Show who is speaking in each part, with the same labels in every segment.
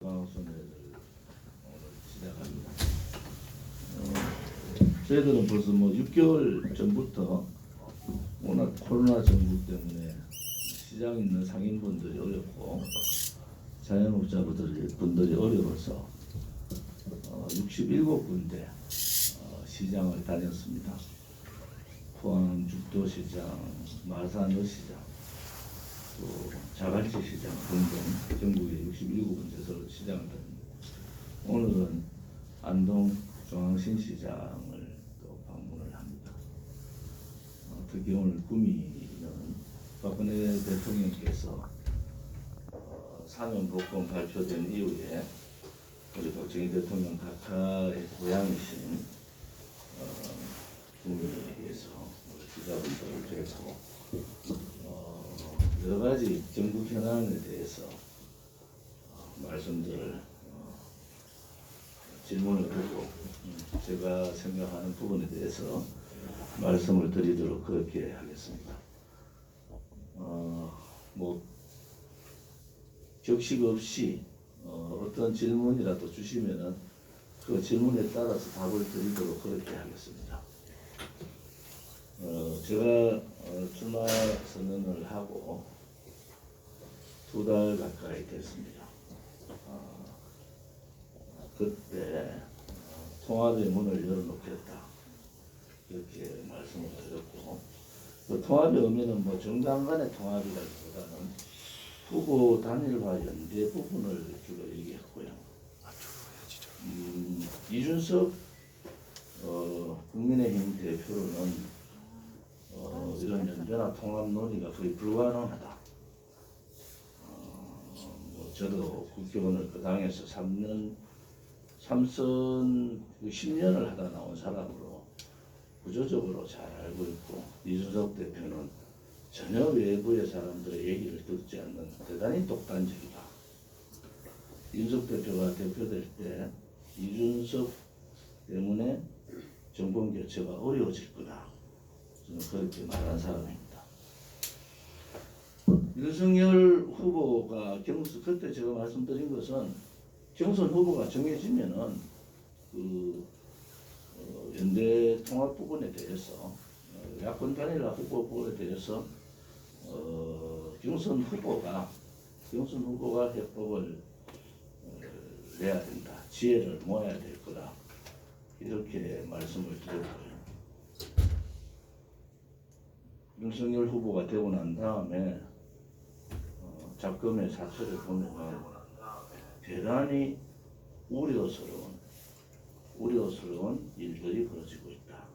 Speaker 1: 방송회를 오늘 시작합니다. 저희들은 벌써 6개월 전부터 워낙 코로나 전국 때문에 시장에 있는 상인분들이 어렵고 자영업자분들이 어려워서 67군데 시장을 다녔습니다. 포항 죽도시장, 마산 어시장, 또 자갈치 시장 등등 전국의 67군데서 시장을 다닙니다. 오늘은 안동 중앙신시장을 또 방문을 합니다. 특히 오늘 구미는 박근혜 대통령께서 사면복권 발표된 이후에 우리 박정희 대통령 각하의 고향이신 구미에서 기자분들을 뵙고 여러 가지 정부 현안에 대해서 말씀들을 질문을 드리고 제가 생각하는 부분에 대해서 말씀을 드리도록 그렇게 하겠습니다. 격식 없이 어떤 질문이라도 주시면은 그 질문에 따라서 답을 드리도록 그렇게 하겠습니다. 제가 출마 선언을 하고 2달 가까이 됐습니다. 그때 통합의 문을 열어놓겠다 이렇게 말씀을 드렸고, 그 통합의 의미는 정당 간의 통합이라기보다는 후보 단일화 연대 부분을 주로 얘기했고요. 이준석 국민의힘 대표로는 이런 연대나 통합 논의가 거의 불가능하다. 저도 국회의원을 그 당에서 3선 10년을 하다 나온 사람으로 구조적으로 잘 알고 있고, 이준석 대표는 전혀 외부의 사람들의 얘기를 듣지 않는 대단히 독단적이다. 이준석 대표가 대표될 때 이준석 때문에 정권 교체가 어려워질 거다. 저는 그렇게 말한 사람입니다. 윤석열 후보가 그때 제가 말씀드린 것은 경선 후보가 정해지면은 연대 통합 부분에 대해서 야권 단일화 후보 부분에 대해서 경선 후보가 해법을 내야 된다. 지혜를 모아야 될 거다. 이렇게 말씀을 드렸고요. 윤석열 후보가 되고 난 다음에 작금의 사철을 보면 대단히 우려스러운 일들이 벌어지고 있다.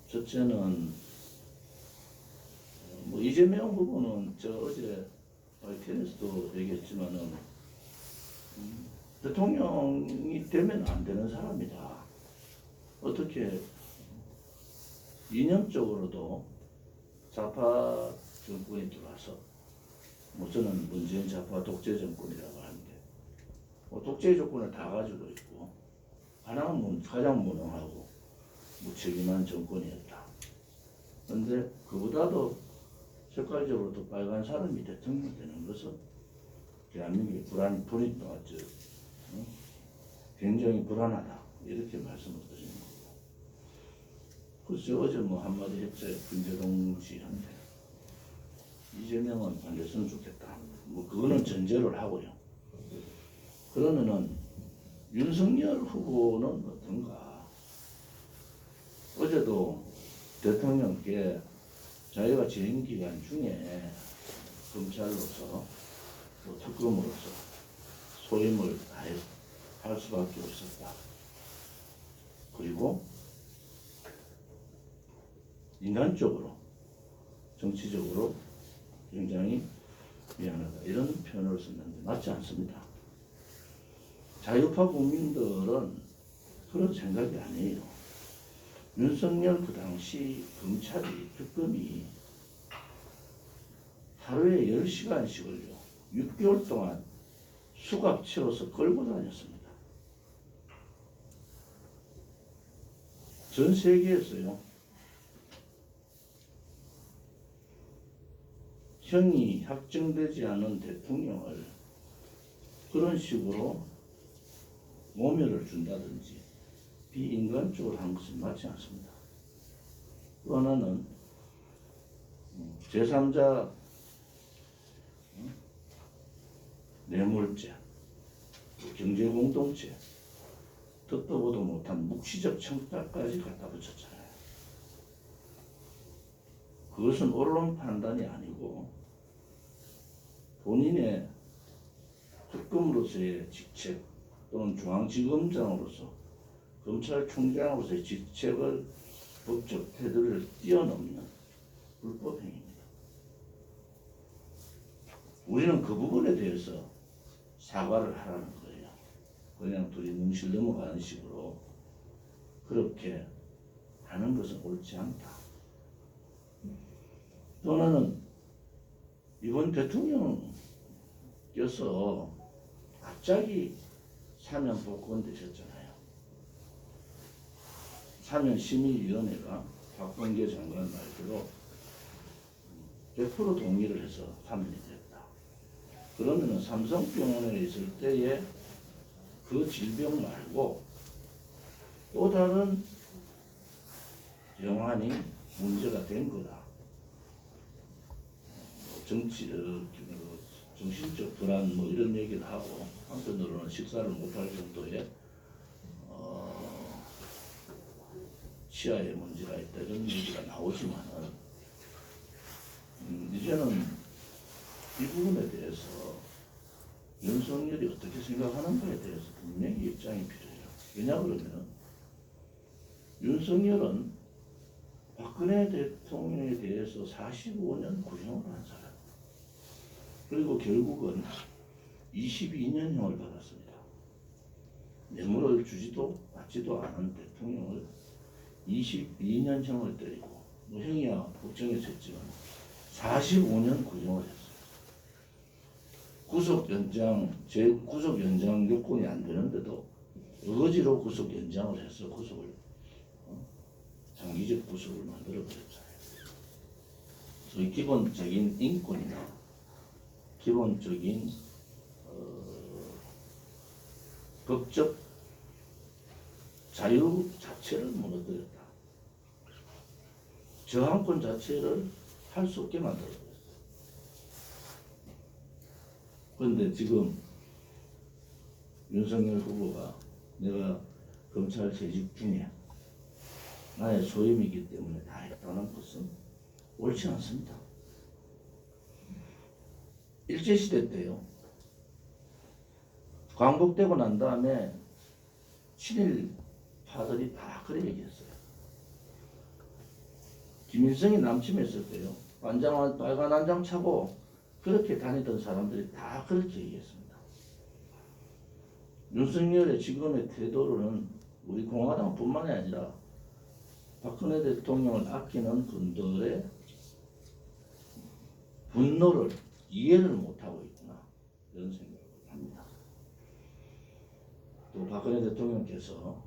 Speaker 1: 첫째는 이재명 후보는 제가 어제 TNS도 얘기했지만은 대통령이 되면 안 되는 사람이다. 어떻게 이념적으로도 좌파 정권이 들어와서 저는 문재인 좌파 독재 정권이라고 하는데 독재 조건을 다 가지고 있고 하나는 가장 무능하고 무책임한 정권이었다. 그런데 그보다도 색깔적으로 더 빨간 사람이 대통령이 되는 것은 대한민국이 굉장히 불안하다. 이렇게 말씀을 드리는 겁니다. 그래서 어제 한마디 했어요. 김재동 씨한테. 이재명은 안 됐으면 좋겠다. 그거는 전제를 하고요. 그러면은 윤석열 후보는 어떤가? 어제도 대통령께 자기가 재임 기간 중에 검찰로서 또 특검으로서 소임을 할 수밖에 없었다. 그리고 인간적으로, 정치적으로 굉장히 미안하다. 이런 표현을 썼는데 맞지 않습니다. 자유파 국민들은 그런 생각이 아니에요. 윤석열 그 당시 검찰이 특검이 하루에 10시간씩을요 6개월 동안 수갑 채워서 끌고 다녔습니다. 전 세계에서요 형이 확정되지 않은 대통령을 그런 식으로 모멸을 준다든지 비인간적으로 한 것은 맞지 않습니다. 또 하나는 제3자 뇌물죄, 경제공동체, 듣도 보도 못한 묵시적 청탁까지 갖다 붙였잖아요. 그것은 옳은 판단이 아니고 본인의 특검으로서의 직책 또는 중앙지검장으로서 검찰총장으로서의 직책을 법적 태도를 뛰어넘는 불법 행위입니다. 우리는 그 부분에 대해서 사과를 하라는 거예요. 그냥 둘이 뭉실 넘어가는 식으로 그렇게 하는 것은 옳지 않다. 또 하나는 이번 대통령께서 갑자기 사면 복권되셨잖아요. 사면심의위원회가 박범계 장관 말대로 100% 동의를 해서 사면이 됐다. 그러면은 삼성병원에 있을 때의 그 질병 말고 또 다른 병환이 문제가 된 거다. 정신적 불안 뭐 이런 얘기를 하고 한편으로는 식사를 못할 정도의 치아에 문제가 있다 이런 얘기가 나오지만은 이제는 이 부분에 대해서 윤석열이 어떻게 생각하는가에 대해서 분명히 입장이 필요해요. 왜냐 그러면 윤석열은 박근혜 대통령에 대해서 45년 구형을 한 사람. 그리고 결국은 22년형을 받았습니다. 뇌물을 주지도 받지도 않은 대통령을 22년형을 때리고 뭐 형이야 법정에서 했지만 45년 구형을 했어요. 구속 연장 요건이 안 되는데도 어거지로 구속 연장을 해서 구속을 장기적 구속을 만들어 버렸잖아요. 소위 기본적인 인권이나 기본적인 법적 자유 자체를 무너뜨렸다. 저항권 자체를 할 수 없게 만들어버렸어요. 그런데 지금 윤석열 후보가 내가 검찰 재직 중에 나의 소임이기 때문에 다 했다는 것은 옳지 않습니다. 일제시대 때요. 광복되고 난 다음에 친일파들이 다 그래 얘기했어요. 김일성이 남침했을 때요. 빨간 한장 차고 그렇게 다니던 사람들이 다 그렇게 얘기했습니다. 윤석열의 지금의 태도로는 우리 공화당뿐만이 아니라 박근혜 대통령을 아끼는 분들의 분노를 이해를 못하고 있구나 이런 생각을 합니다. 또 박근혜 대통령께서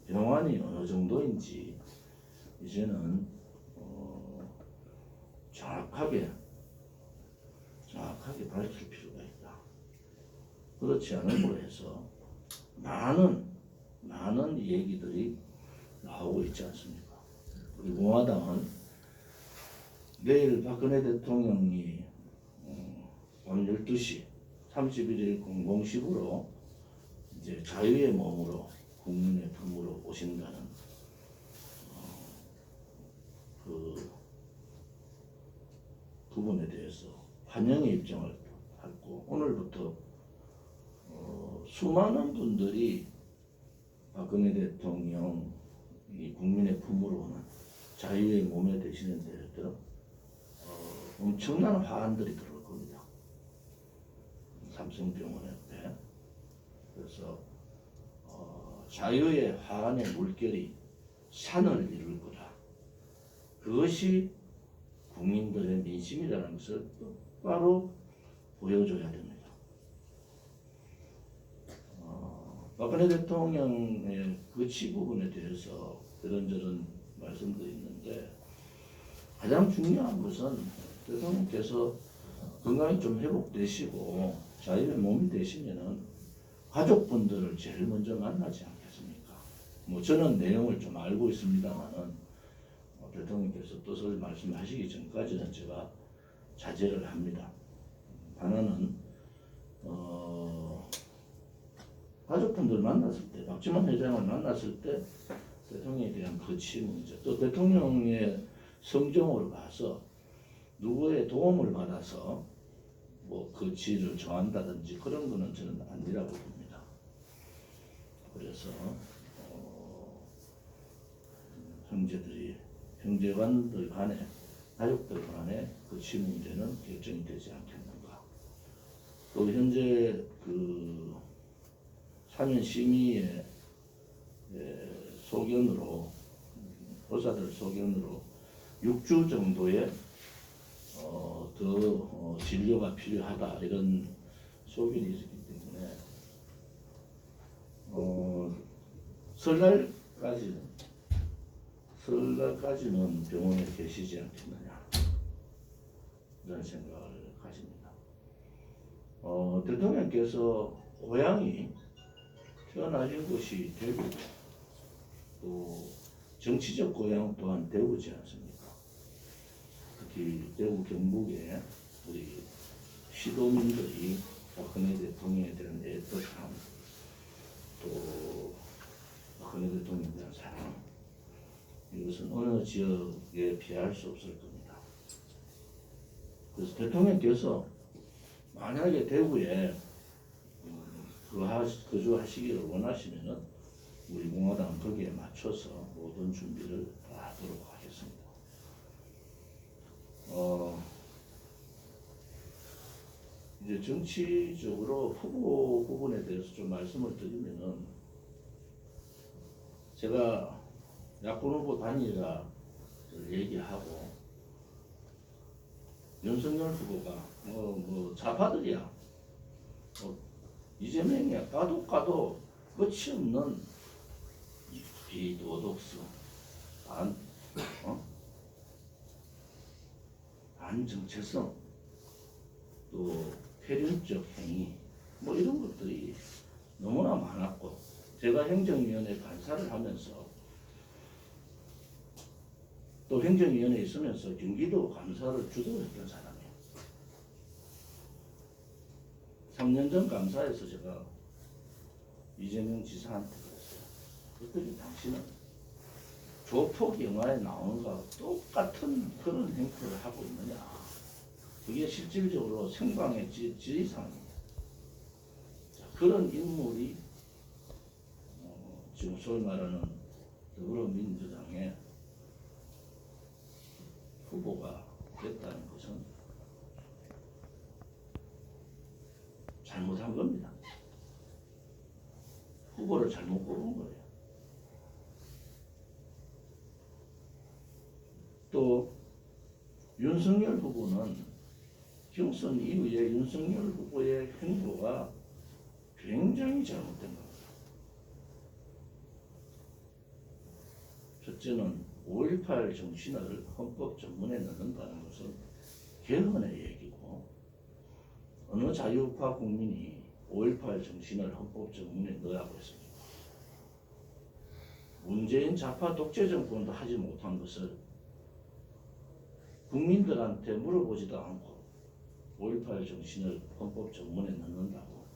Speaker 1: 병환이 어느 정도인지 이제는 정확하게 밝힐 필요가 있다. 그렇지 않음으로 해서 많은 얘기들이 나오고 있지 않습니까? 우리 공화당은 내일 박근혜 대통령이 밤 12시 31일 0010으로 이제 자유의 몸으로 국민의 품으로 오신다는 그 부분에 대해서 환영의 입장을 갖고 오늘부터 수많은 분들이 박근혜 대통령이 국민의 품으로 오는 자유의 몸에 되시는 데서 엄청난 화환들이 들어올 겁니다. 삼성병원 옆에. 그래서 자유의 화환의 물결이 산을 이룰 거다. 그것이 국민들의 민심이라는 것을 똑바로 보여줘야 됩니다. 박근혜 대통령의 거취 부분에 대해서 이런저런 말씀도 있는데 가장 중요한 것은 대통령께서 건강이 좀 회복되시고 자유의 몸이 되시면은 가족분들을 제일 먼저 만나지 않겠습니까? 뭐 저는 내용을 좀 알고 있습니다만은 대통령께서 뜻을 말씀하시기 전까지는 제가 자제를 합니다. 하나는 가족분들 만났을 때, 박지원 회장을 만났을 때 대통령에 대한 거치 문제, 또 대통령의 성정으로 가서 누구의 도움을 받아서 뭐 거치를 정한다든지 그런 거는 저는 아니라고 봅니다. 그래서 형제들이 형제간들 간에 가족들 간에 거치 문제는 결정이 되지 않겠는가. 또 현재 그 사면심의의 소견으로 의사들 소견으로 6주 정도의 더 진료가 필요하다 이런 소견이 있기 때문에 설날까지는 병원에 계시지 않겠느냐 이런 생각을 가집니다. 대통령께서 고향이 태어나신 곳이 대구고 또 정치적 고향 또한 대구지 않습니까? 특히 대구 경북에 우리 시도민들이 박근혜 대통령에 대한 애틋함 또 박근혜 대통령에 대한 사랑 이것은 어느 지역에 비할 수 없을 겁니다. 그래서 대통령께서 만약에 대구에 거주하시기를 원하시면은 우리 공화당은 거기에 맞춰서 모든 준비를 다 하도록 하겠습니다. 이제 정치적으로 후보 부분에 대해서 좀 말씀을 드리면은 제가 야권 후보 단일화를 얘기하고 윤석열 후보가 뭐 좌파들이야 이재명이야 까도 끝이 없는 비도덕성 반정체성 또 폐륜적 행위 뭐 이런 것들이 너무나 많았고 제가 행정위원회 간사를 하면서 또 행정위원회에 있으면서 경기도 감사를 주도했던 사람이에요. 3년 전 감사에서 제가 이재명 지사한테 그랬어요. 그랬더니 당신은 조폭 영화에 나오는 거와 똑같은 그런 행태를 하고 있느냐. 그게 실질적으로 생방의 지리상입니다. 그런 인물이 지금 소위 말하는 더불어민주당의 후보가 됐다는 것은 잘못한 겁니다. 후보를 잘못 뽑은 거예요. 또 윤석열 후보는 경선 이후에 윤석열 후보의 행보가 굉장히 잘못된 겁니다. 첫째는 5.18 정신을 헌법 전문에 넣는다는 것은 개헌의 얘기고 어느 자유우파 국민이 5.18 정신을 헌법 전문에 넣으라고 했습니다. 문재인 좌파 독재 정권도 하지 못한 것을 국민들한테 물어보지도 않고 5.18 정신을 헌법 전문에 넣는다고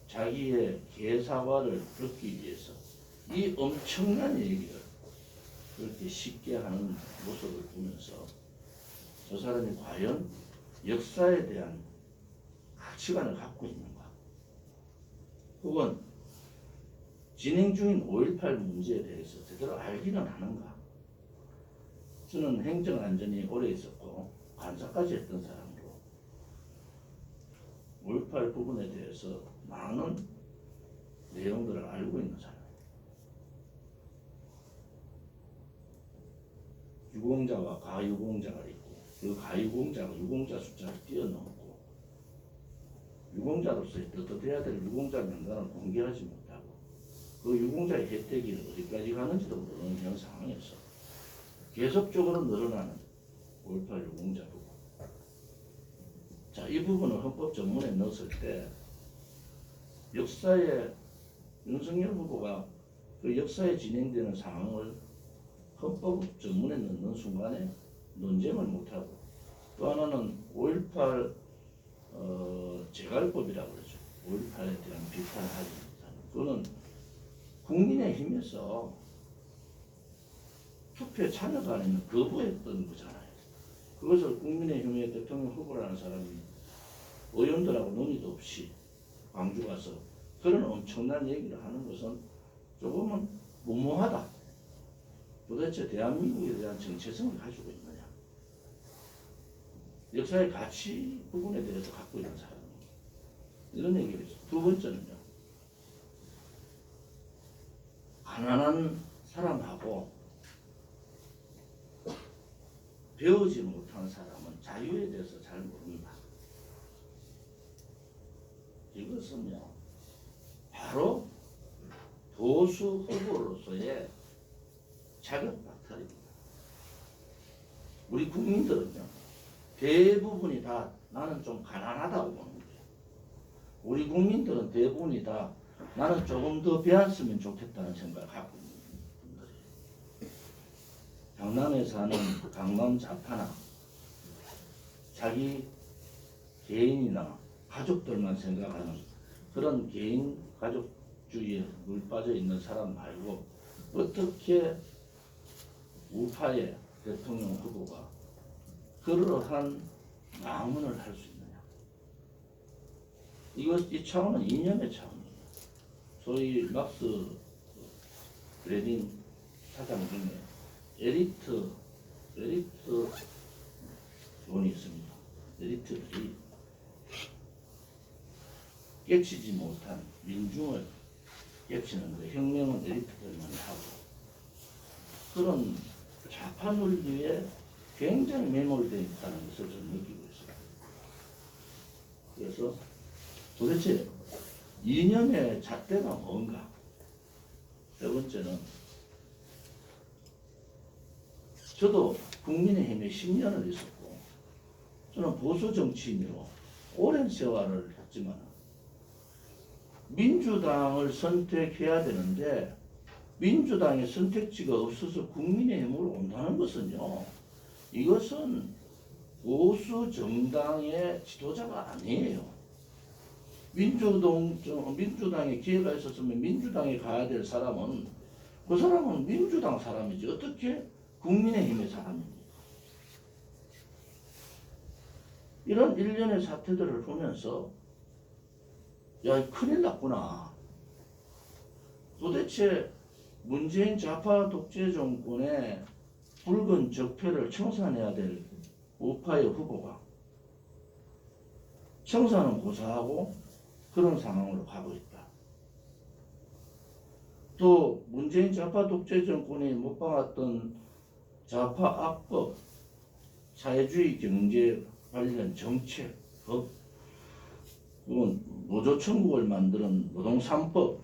Speaker 1: 자기의 개사과를 얻기 위해서 이 엄청난 얘기를 그렇게 쉽게 하는 모습을 보면서 저 사람이 과연 역사에 대한 가치관을 갖고 있는가 혹은 진행 중인 5.18 문제에 대해서 제대로 알기는 하는가. 저는 행정안전이 오래 있었고 간사까지 했던 사람으로 5.18 부분에 대해서 많은 내용들을 알고 있는 사람. 유공자와 가유공자가 있고 그 가유공자가 유공자 숫자를 뛰어넘고 유공자로서의 떳떳해야 될 유공자 명단을 공개하지 못하고 그 유공자의 혜택이 어디까지 가는지도 모르는 현 상황에서 계속적으로 늘어나는 5.18 유공자 부분 자, 이 부분을 헌법 전문에 넣었을 때 역사에 윤석열 후보가 그 역사에 진행되는 상황을 헌법 전문에 넣는 순간에 논쟁을 못하고 또 하나는 5.18 재갈법이라고 그러죠. 5.18에 대한 비판을 하지 못하는 그거는 국민의힘에서 투표에 참여가 안 했는 거부했던 거잖아요. 그것을 국민의힘의 대통령 후보라는 사람이 의원들하고 논의도 없이 광주 가서 그런 엄청난 얘기를 하는 것은 조금은 무모하다. 도대체 대한민국에 대한 정체성을 가지고 있느냐. 역사의 가치 부분에 대해서 갖고 있는 사람이 이런 얘기를 했어요. 두 번째는요. 가난한 사람하고 배우지 못한 사람은 자유에 대해서 잘 모릅니다. 이것은요, 바로 보수 후보로서의 자격박탈입니다. 우리 국민들은요, 대부분이 다 나는 좀 가난하다고 보는 거예요. 우리 국민들은 대부분이 다 나는 조금 더 배웠으면 좋겠다는 생각을 갖고 있는 분들이에요. 강남에 사는 강남 좌파나 자기 개인이나 가족들만 생각하는 그런 개인 가족주의에 물 빠져 있는 사람 말고 어떻게 우파의 대통령 후보가 그러한 망언을 할 수 있느냐. 이 차원은 이념의 차원이에요. 소위 막스 레닌 사상 중에 에리트론이 있습니다. 에리트들이 깨치지 못한 민중을 깨치는데 혁명은 에리트들만 하고 그런 좌파 논리에 굉장히 매몰되어 있다는 것을 저는 느끼고 있습니다. 그래서 도대체 이념의 잣대가 뭔가? 세 번째는 저도 국민의힘에 10년을 있었고 저는 보수 정치인으로 오랜 세월을 했지만 민주당을 선택해야 되는데 민주당의 선택지가 없어서 국민의힘으로 온다는 것은요, 이것은 보수 정당의 지도자가 아니에요. 민주당에 기회가 있었으면 민주당에 가야 될 사람은 그 사람은 민주당 사람이지 어떻게 국민의힘의 사람입니까? 이런 일련의 사태들을 보면서 야, 큰일 났구나. 도대체 문재인 좌파 독재 정권의 붉은 적폐를 청산해야 될 우파의 후보가 청산은 고사하고 그런 상황으로 가고 있다. 또 문재인 좌파 독재 정권이 못 박았던 좌파 악법, 사회주의 경제 관련 정책, 법, 노조 천국을 만드는 노동 3법,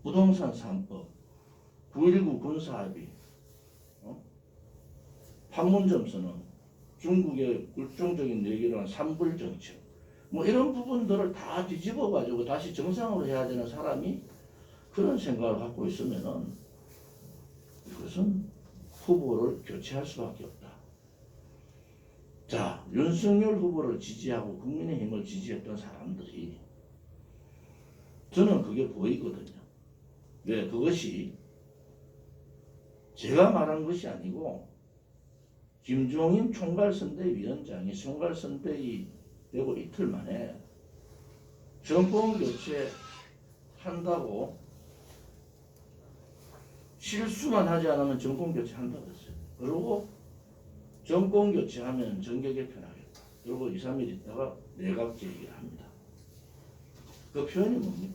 Speaker 1: 부동산 3법, 9.19 군사합의, 판문점 선언, 중국의 굴종적인 얘기를 한 산불 정책, 뭐 이런 부분들을 다 뒤집어 가지고 다시 정상으로 해야 되는 사람이 그런 생각을 갖고 있으면은 이것은 후보를 교체할 수밖에 없다. 자, 윤석열 후보를 지지하고 국민의힘을 지지했던 사람들이 저는 그게 보이거든요. 왜? 그것이 제가 말한 것이 아니고 김종인 총괄선대위원장이 총괄선대위 되고 이틀 만에 정권 교체 한다고 실수만 하지 않으면 정권 교체 한다고 했어요. 그리고 정권 교체하면 정계 개편하겠다. 그리고 2, 3일 있다가 내각제 얘기를 합니다. 그 표현이 뭡니까?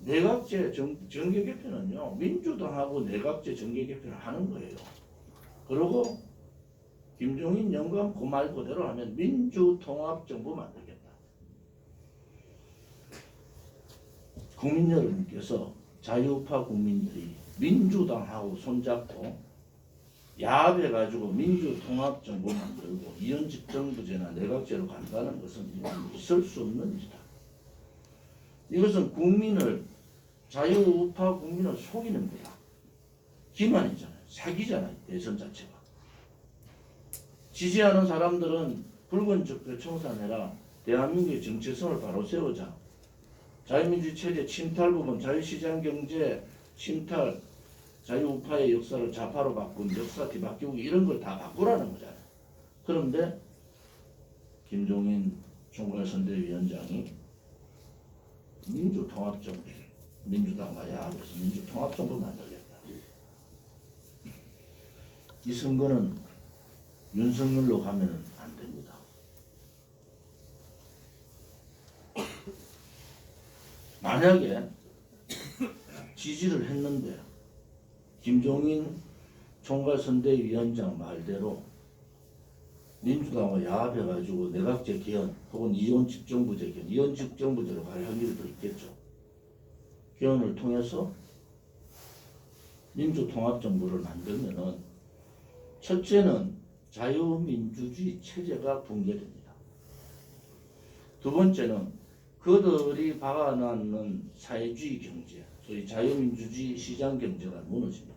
Speaker 1: 내각제 정계 개편은요, 민주당하고 내각제 정계 개편을 하는 거예요. 그리고 김종인 영감 그 말 그대로 하면 민주통합정부 만들겠다. 국민 여러분께서 자유파 국민들이 민주당하고 손잡고 야합해가지고 민주통합정부 만들고 이원집정부제나 내각제로 간다는 것은 이건 있을 수 없는 일이다. 이것은 국민을 자유우파 국민을 속이는 거다. 기만이잖아요. 사기잖아요. 대선 자체가. 지지하는 사람들은 붉은 적폐 청산해라. 대한민국의 정체성을 바로 세우자. 자유민주주의 체제 침탈 부분, 자유시장 경제 침탈, 자유우파의 역사를 좌파로 바꾼 역사 뒤바뀌고 이런 걸 다 바꾸라는 거잖아요. 그런데 김종인 총괄선대위원장이 민주통합정부, 민주당과 야합해서 민주통합정부 만들겠다. 이 선거는 윤석열로 가면 안 됩니다. 만약에 지지를 했는데 김종인 총괄선대위원장 말대로 민주당과 야합해가지고 내각제 개헌 혹은 이원집정부제 개헌, 이원집정부제로 갈 확률이 더 있겠죠. 개헌을 통해서 민주통합정부를 만들면은 첫째는 자유민주주의 체제가 붕괴됩니다. 두 번째는 그들이 박아놓는 사회주의 경제, 소위 자유민주주의 시장경제가 무너집니다.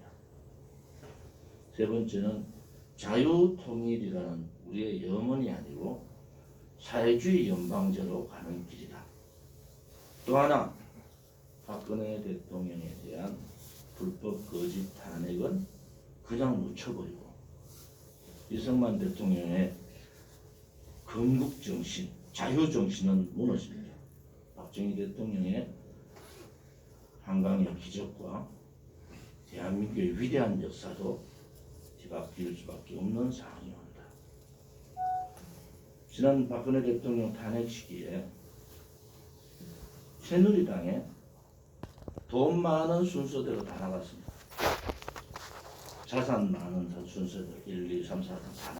Speaker 1: 세 번째는 자유통일이라는 우리의 염원이 아니고 사회주의 연방제로 가는 길이다. 또 하나, 박근혜 대통령에 대한 불법 거짓 탄핵은 그냥 묻혀버리고 이승만 대통령의 건국정신, 자유정신은 무너집니다. 박정희 대통령의 한강의 기적과 대한민국의 위대한 역사도 뒤바뀔 수밖에 없는 상황이 온다. 지난 박근혜 대통령 탄핵 시기에 새누리당에 돈 많은 순서대로 다 나갔습니다. 자산 많은 순서대로 1, 2, 3, 4등 다